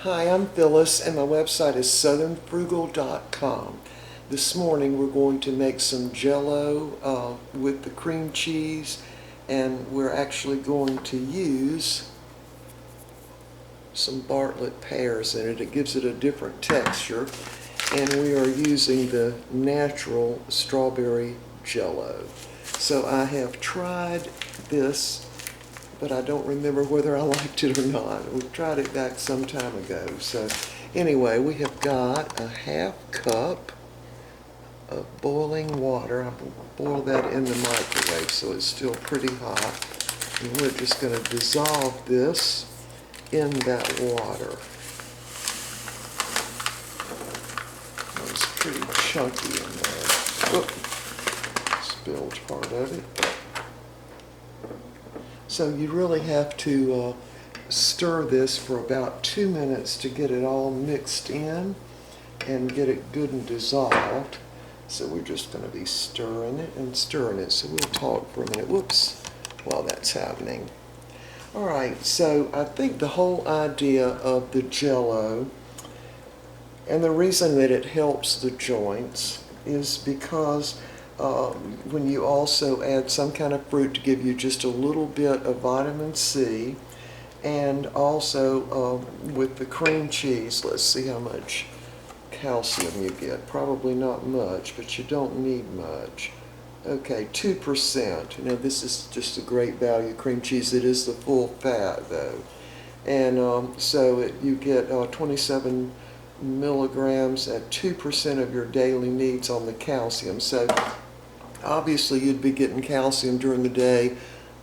Hi, I'm Phyllis and my website is southernfrugal.com. This morning we're going to make some Jello with the cream cheese, and we're actually going to use some Bartlett pears in it. It gives it a different texture, and we are using the natural strawberry Jello. So I have tried this, but I don't remember whether I liked it or not. We tried it back some time ago. So anyway, we have got a half cup of boiling water. I boiled that in the microwave, so it's still pretty hot. And we're just going to dissolve this in that water. It's pretty chunky in there. Oop, spilled part of it. So you really have to stir this for about 2 minutes to get it all mixed in and get it good and dissolved. So we're just going to be stirring it and stirring it. So we'll talk for a minute. Whoops, while that's happening. All right, so I think the whole idea of the Jello and the reason that it helps the joints is because when you also add some kind of fruit to give you just a little bit of vitamin C, and also with the cream cheese, let's see how much calcium you get. Probably not much, but you don't need much. Okay, 2%. You know, this is just a great value cream cheese. It is the full fat though. And you get 27 milligrams at 2% of your daily needs on the calcium. So obviously you'd be getting calcium during the day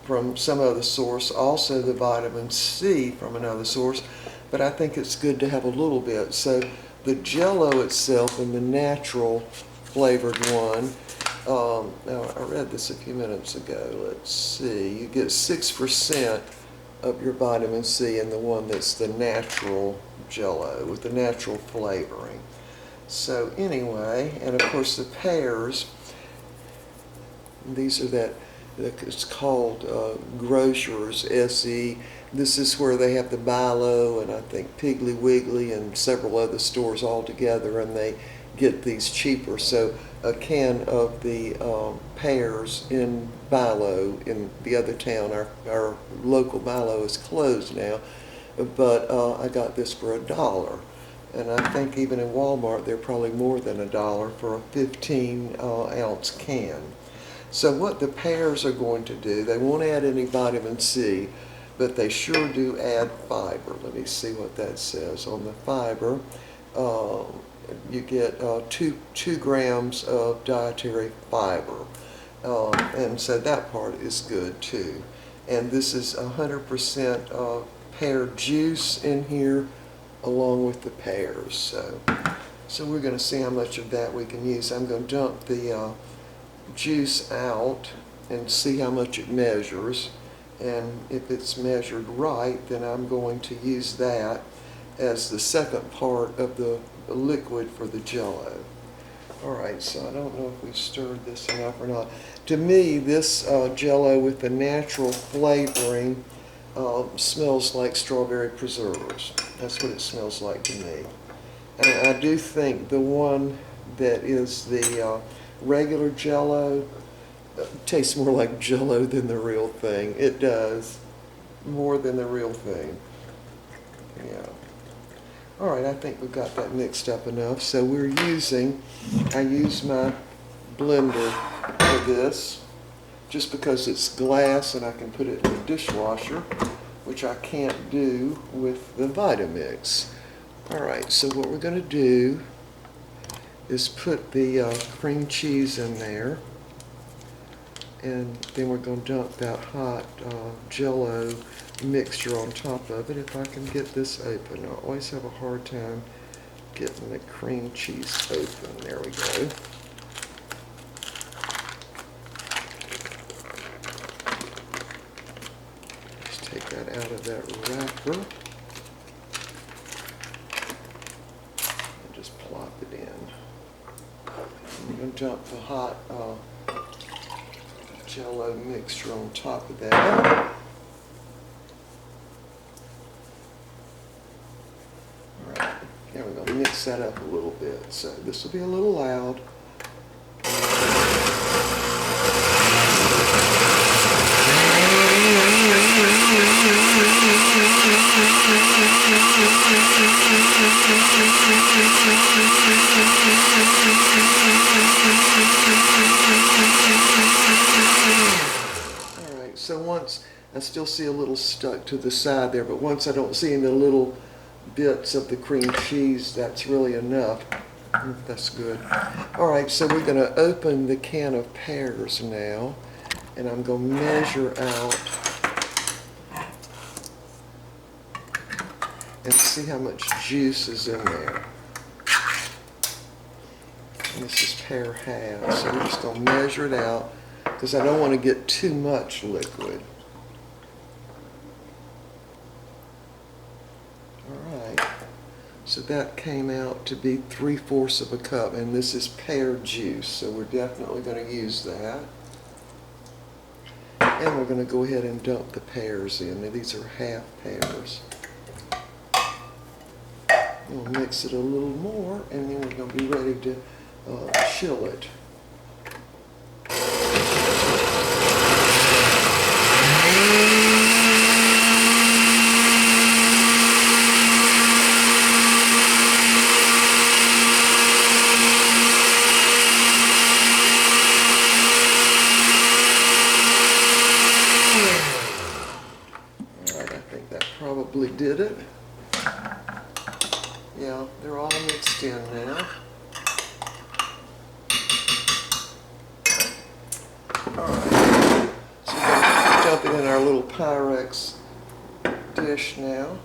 from some other source, also the vitamin C from another source, but I think it's good to have a little bit. So the Jello itself and the natural flavored one, now I read this a few minutes ago, let's see, you get 6% of your vitamin C in the one that's the natural Jello with the natural flavoring. So anyway, and of course the pears, these are it's called Grocers, S-E. This is where they have the Bilo and I think Piggly Wiggly and several other stores all together, and they get these cheaper. So a can of the pears in Bilo in the other town, our local Bilo is closed now, but I got this for $1. And I think even in Walmart they're probably more than $1 for a 15-ounce can. So what the pears are going to do, they won't add any vitamin C, but they sure do add fiber. Let me see what that says. On the fiber, you get 2 grams of dietary fiber. And so that part is good too. And this is 100% pear juice in here along with the pears. So we're going to see how much of that we can use. I'm going to dump the juice out and see how much it measures, and if it's measured right, then I'm going to use that as the second part of the liquid for the Jello. Alright, so I don't know if we've stirred this enough or not. To me, this Jello with the natural flavoring smells like strawberry preserves. That's what it smells like to me. And I do think the one that is the regular Jello tastes more like Jello than the real thing. It does, more than the real thing. Yeah. Alright, I think we've got that mixed up enough. So I use my blender for this, just because it's glass and I can put it in the dishwasher, which I can't do with the Vitamix. Alright, so what we're going to do is put the cream cheese in there, and then we're going to dump that hot Jello mixture on top of it. If I can get this open, I always have a hard time getting the cream cheese open. There we go. Just take that out of that wrapper and just plop it in. I'm going to dump the hot Jello mixture on top of that. mix that up a little bit. So this will be a little loud. Alright, so once I still see a little stuck to the side there, but once I don't see any little bits of the cream cheese, that's really enough. That's good. Alright, so we're going to open the can of pears now, and I'm going to measure out and see how much juice is in there. And this is pear half, so we're just going to measure it out because I don't want to get too much liquid. Alright, so that came out to be 3/4 of a cup, and this is pear juice, so we're definitely going to use that. And we're going to go ahead and dump the pears in. Now, these are half pears. We'll mix it a little more, and then we're going to be ready to chill it. Alright, I think that probably did it. Yeah, they're all mixed in now. Alright, so we're going to dump it in our little Pyrex dish now.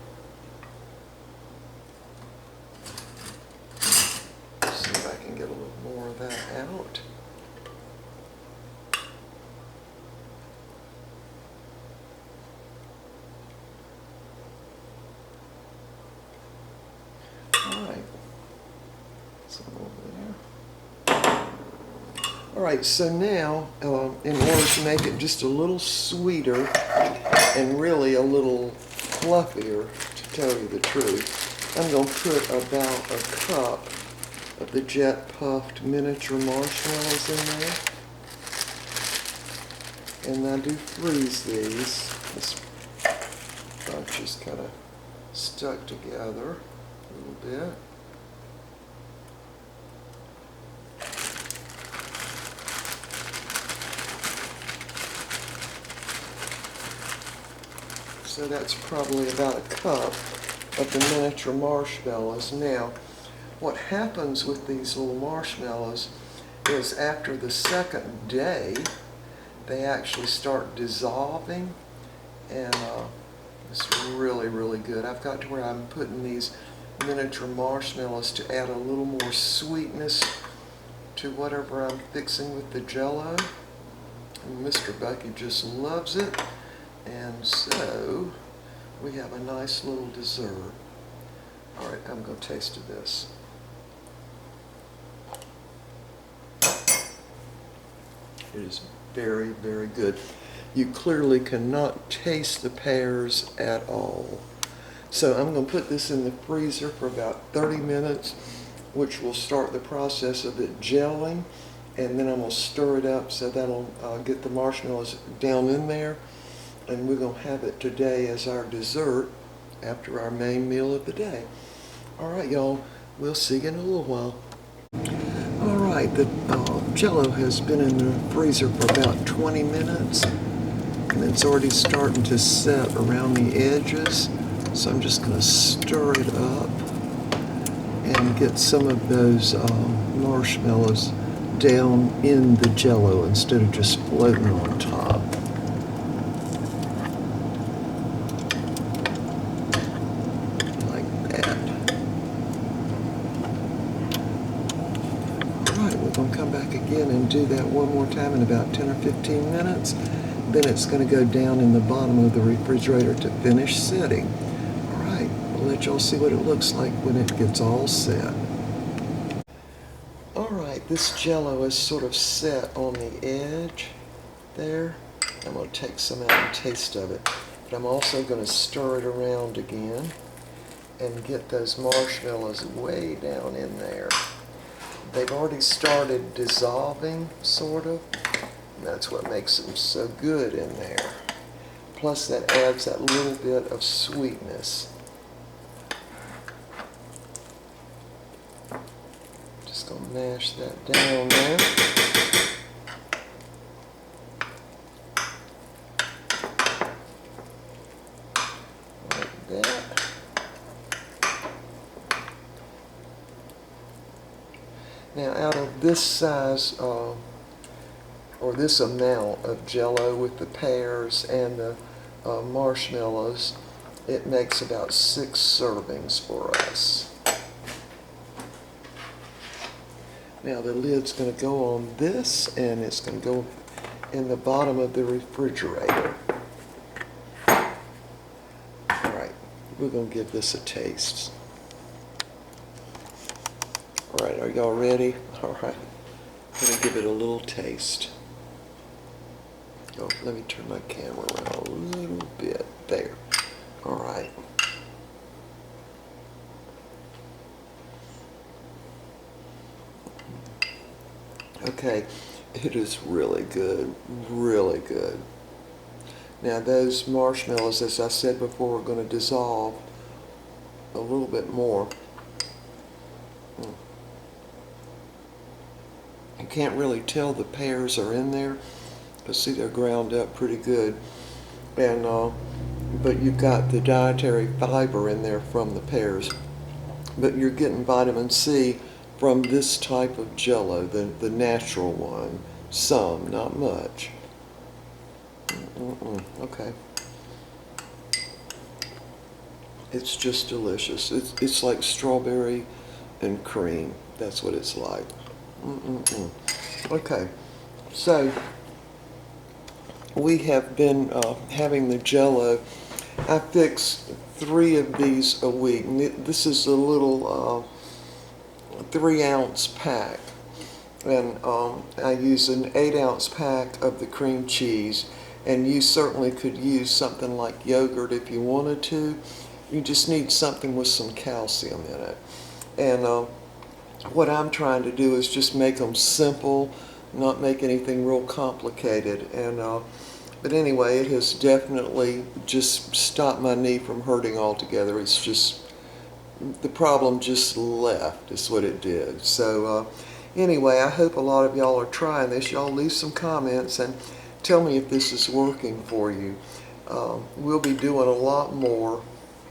See if I can get a little more of that out. Alright, so over there. Alright, so now, in order to make it just a little sweeter and really a little fluffier, to tell you the truth, I'm going to put about a cup of the jet puffed miniature marshmallows in there. And I do freeze these. This bunch is kind of stuck together a little bit. So that's probably about a cup of the miniature marshmallows. Now, what happens with these little marshmallows is after the second day, they actually start dissolving, and it's really, really good. I've got to where I'm putting these miniature marshmallows to add a little more sweetness to whatever I'm fixing with the Jello. And Mr. Bucky just loves it. And so, we have a nice little dessert. Alright, I'm going to taste this. It is very, very good. You clearly cannot taste the pears at all. So I'm going to put this in the freezer for about 30 minutes, which will start the process of it gelling. And then I'm going to stir it up so that'll get the marshmallows down in there. And we're going to have it today as our dessert after our main meal of the day. Alright, y'all, we'll see you in a little while. Alright, the Jello has been in the freezer for about 20 minutes, and it's already starting to set around the edges. So I'm just going to stir it up and get some of those marshmallows down in the Jello instead of just floating on top. We'll come back again and do that one more time in about 10 or 15 minutes. Then it's going to go down in the bottom of the refrigerator to finish setting. Alright, we'll let y'all see what it looks like when it gets all set. Alright, this Jello is sort of set on the edge there. I'm going to take some out and taste of it. But I'm also going to stir it around again. and get those marshmallows way down in there. They've already started dissolving, sort of. And that's what makes them so good in there. Plus that adds that little bit of sweetness. Just gonna mash that down now. Like that. Now out of this size, or this amount of Jello with the pears and the marshmallows, it makes about 6 servings for us. Now the lid's going to go on this, and it's going to go in the bottom of the refrigerator. Alright, we're going to give this a taste. Alright, are y'all ready? Alright, I'm going to give it a little taste. Oh, let me turn my camera around a little bit. There. Alright. Okay, it is really good, really good. Now those marshmallows, as I said before, are going to dissolve a little bit more. You can't really tell the pears are in there, but see, they're ground up pretty good. And but you've got the dietary fiber in there from the pears. But you're getting vitamin C from this type of Jello, the natural one. Some, not much. Okay. It's just delicious. It's like strawberry and cream. That's what it's like. Okay, so we have been having the Jello. I fix 3 of these a week. This is a little 3-ounce pack, and I use an 8-ounce pack of the cream cheese, and you certainly could use something like yogurt if you wanted to. You just need something with some calcium in it. And what I'm trying to do is just make them simple, not make anything real complicated. And but anyway, it has definitely just stopped my knee from hurting altogether. It's just, the problem just left, is what it did. So anyway, I hope a lot of y'all are trying this. Y'all leave some comments and tell me if this is working for you. We'll be doing a lot more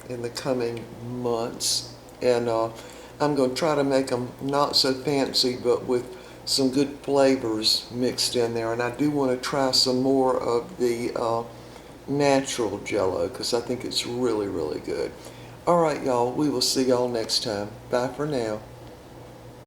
in the coming months, and I'm going to try to make them not so fancy, but with some good flavors mixed in there. And I do want to try some more of the natural Jello, because I think it's really, really good. All right, y'all, we will see y'all next time. Bye for now.